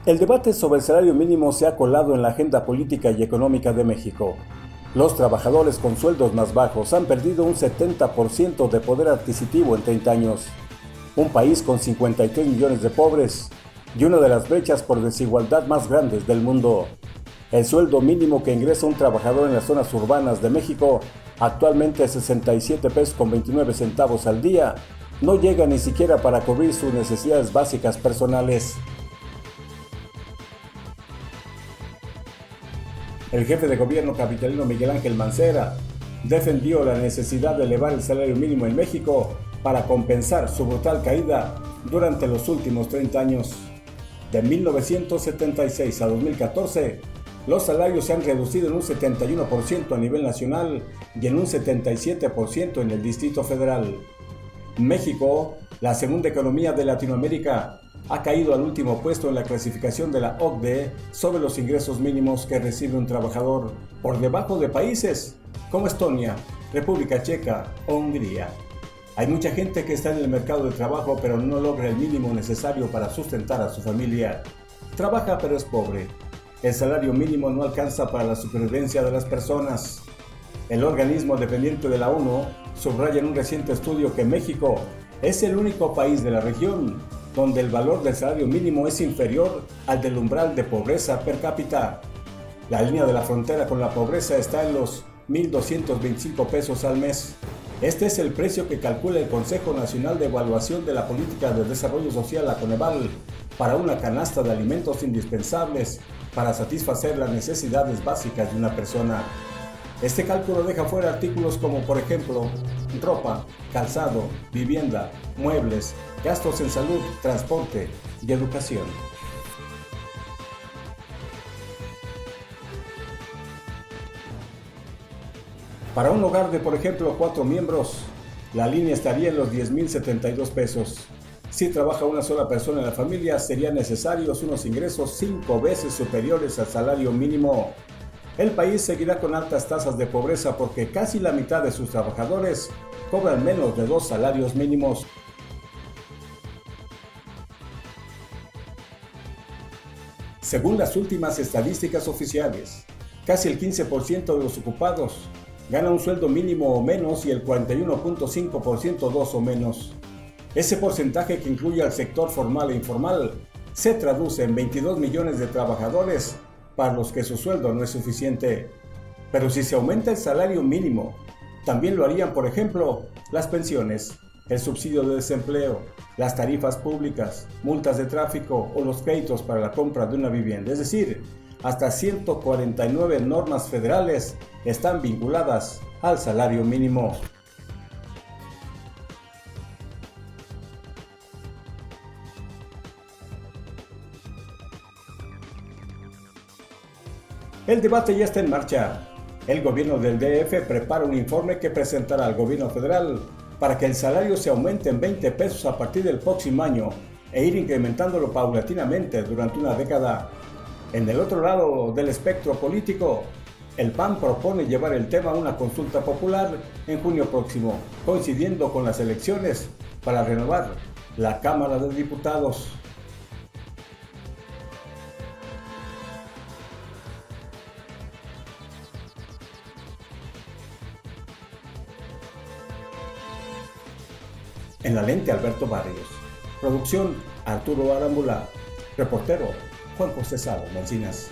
El debate sobre el salario mínimo se ha colado en la agenda política y económica de México. Los trabajadores con sueldos más bajos han perdido un 70% de poder adquisitivo en 30 años. Un país con 53 millones de pobres y una de las brechas por desigualdad más grandes del mundo. El sueldo mínimo que ingresa un trabajador en las zonas urbanas de México, actualmente 67 pesos con 29 centavos al día, no llega ni siquiera para cubrir sus necesidades básicas personales. El jefe de gobierno capitalino Miguel Ángel Mancera defendió la necesidad de elevar el salario mínimo en México para compensar su brutal caída durante los últimos 30 años. De 1976 a 2014, los salarios se han reducido en un 71% a nivel nacional y en un 77% en el Distrito Federal. México, la segunda economía de Latinoamérica, ha caído al último puesto en la clasificación de la OCDE sobre los ingresos mínimos que recibe un trabajador, por debajo de países como Estonia, República Checa o Hungría. Hay mucha gente que está en el mercado de trabajo pero no logra el mínimo necesario para sustentar a su familia. Trabaja pero es pobre. El salario mínimo no alcanza para la supervivencia de las personas. El organismo dependiente de la ONU subraya en un reciente estudio que México es el único país de la región donde el valor del salario mínimo es inferior al del umbral de pobreza per cápita. La línea de la frontera con la pobreza está en los 1,225 pesos al mes. Este es el precio que calcula el Consejo Nacional de Evaluación de la Política de Desarrollo Social, la Coneval, para una canasta de alimentos indispensables para satisfacer las necesidades básicas de una persona. Este cálculo deja fuera artículos como, por ejemplo, ropa, calzado, vivienda, muebles, gastos en salud, transporte y educación. Para un hogar de, por ejemplo, 4 miembros, la línea estaría en los 10,072 pesos. Si trabaja una sola persona en la familia, serían necesarios unos ingresos 5 veces superiores al salario mínimo. El país seguirá con altas tasas de pobreza porque casi la mitad de sus trabajadores cobran menos de 2 salarios mínimos. Según las últimas estadísticas oficiales, casi el 15% de los ocupados gana un sueldo mínimo o menos y el 41.5% 2 o menos. Ese porcentaje, que incluye al sector formal e informal, se traduce en 22 millones de trabajadores para los que su sueldo no es suficiente. Pero si se aumenta el salario mínimo, también lo harían, por ejemplo, las pensiones, el subsidio de desempleo, las tarifas públicas, multas de tráfico o los créditos para la compra de una vivienda. Es decir, hasta 149 normas federales están vinculadas al salario mínimo. El debate ya está en marcha. El gobierno del DF prepara un informe que presentará al gobierno federal para que el salario se aumente en 20 pesos a partir del próximo año e ir incrementándolo paulatinamente durante una década. En el otro lado del espectro político, el PAN propone llevar el tema a una consulta popular en junio próximo, coincidiendo con las elecciones para renovar la Cámara de Diputados. En la lente, Alberto Barrios. Producción, Arturo Arambula. Reportero, Juan José Salo Mencinas.